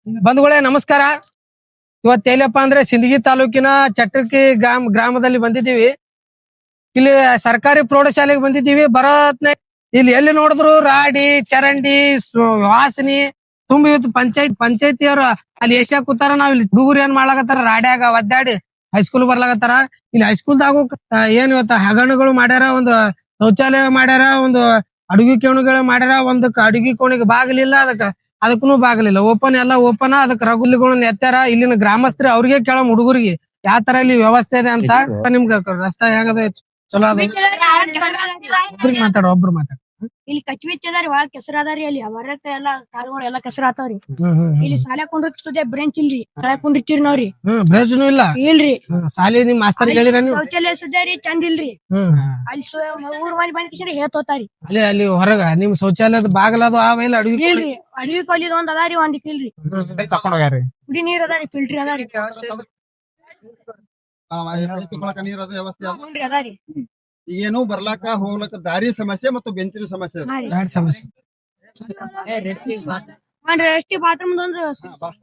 ಬಂಧುಗಳೇ ನಮಸ್ಕಾರ. ಇವತ್ತು ಎಲ್ಲಪ್ಪ ಅಂದ್ರೆ ಸಿಂದಗಿ ತಾಲೂಕಿನ ಚಟ್ಟರ್ಕಿ ಗ್ರಾಮದಲ್ಲಿ ಬಂದಿದ್ದೀವಿ. ಇಲ್ಲಿ ಸರ್ಕಾರಿ ಪ್ರೌಢಶಾಲೆಗೆ ಬಂದಿದ್ದೀವಿ. ಬರತ್ನೆ ಇಲ್ಲಿ ಎಲ್ಲಿ ನೋಡಿದ್ರು ರಾಡಿ ಚರಂಡಿ ವಾಸನಿ ತುಂಬಿ ಇವತ್ತು ಪಂಚಾಯತಿಯವ್ರು ಅಲ್ಲಿ ಏಷ್ಯಾ ಕೂತಾರ. ನಾವ್ ಇಲ್ಲಿ ಹುಡುಗರು ಏನ್ ಮಾಡ್ಲಾಕತ್ತಾರ, ರಾಡ್ಯಾಗ ಒದ್ದಾಡಿ ಹೈಸ್ಕೂಲ್ ಬರ್ಲಾಕತ್ತಾರ. ಇಲ್ಲಿ ಹೈಸ್ಕೂಲ್ದಾಗು ಏನ್ ಇವತ್ತ ಹಗರಣಗಳು ಮಾಡ್ಯಾರ, ಒಂದು ಶೌಚಾಲಯ ಮಾಡ್ಯಾರ, ಒಂದು ಅಡುಗೆ ಕೋಣೆಗಳು ಮಾಡ್ಯಾರ. ಒಂದಕ್ಕೆ ಅಡುಗೆ ಕೋಣೆಗೆ ಬಾಗಿಲಿಲ್ಲ, ಅದಕ್ಕೂ ಬಾಗಲಿಲ್ಲ. ಓಪನ್ ಎಲ್ಲ ಓಪನ್, ಅದಕ್ಕೆ ರಗುಲಿಗಳನ್ನ ಎತ್ತಾರ. ಇಲ್ಲಿನ ಗ್ರಾಮಸ್ಥರು ಅವ್ರಿಗೆ ಕೇಳ ಹುಡುಗರಿಗೆ ಯಾವ ತರ ಇಲ್ಲಿ ವ್ಯವಸ್ಥೆ ಇದೆ ಅಂತ. ನಿಮ್ಗೆ ರಸ್ತೆ ಹೆಂಗದ, ಚಲೋ ಅದ? ಒಬ್ರು ಮಾತಾಡ. ಇಲ್ಲಿ ಕಚ್ವಿಚ್ ಅದಾರಿ, ಬಾಳ ಕೆಸರ ಅದಾರಿ. ಅಲ್ಲಿ ಹೊರಕ ಎಲ್ಲಾ ಕಾಲುಗಳು ಎಲ್ಲಾ ಕೆಸರ ಆತಾವ್ರಿ. ಇಲ್ಲಿ ಶಾಲೆ ಕುಂಡ್ರಕ್ ಸುದ್ದಿ ಬ್ರೆಂಚ್ ಇಲ್ರಿ, ಕೆಳಗ್ ಕುಂಡಿರ್ತೀರಿ ನಾವ್ರಿ. ಬ್ರೇಜ್ನು ಇಲ್ಲ ಇಲ್ರಿ. ಸಾಲಿ ನಿಮ್ ಮಾಸ್ತರ್ ಹೇಳಿರ ನೀವು? ಶೌಚಾಲಯ ಸುದ್ದಾರಿ ಚಂದ ಇಲ್ರಿ. ಅಲ್ಲಿ ಊರ್ ಮಂದಿ ಬಂದ್ ಕಿಶನ್ ಹೇಳ್ತೋತಾರಿ. ಅಲ್ಲಿ ಹೊರಗ ನಿಮ್ ಶೌಚಾಲಯದ ಬಾಗಲದು ಆವೆಲ್ಲ ಅಡುಗೆ ಇಲ್ರಿ, ಅಡವಿ ಕೊಲ್ಲಿದ್ ಒಂದ್ ಅದಾರಿ, ಒಂದ್ ಇಲ್ರಿ. ತಕೊಂಡ್ ಹೋಗ್ಯಾರಿ. ಕುಡಿ ನೀರ್ ಅದಾರಿ, ಫಿಲ್ಟರ್ ಅದಾರಿ. ನೀರದ ವ್ಯವಸ್ಥೆ ಅದ. ಹುನ್ರಿ ಅದಾರಿ. ಏನು ಬರ್ಲಾಕ ಹೋಗ್ಲಕ್ಕ ದಾರಿ ಸಮಸ್ಯೆ ಮತ್ತು ಬೆಂಚಿನ ಸಮಸ್ಯೆ ಅದ. ಗಾಡಿ ಸಮಸ್ಯೆ. ಒಂದ್ ರೆಸ್ಟಿ ಬಾತ್ರೂಮ್ ಒಂದ್ ಬಸ್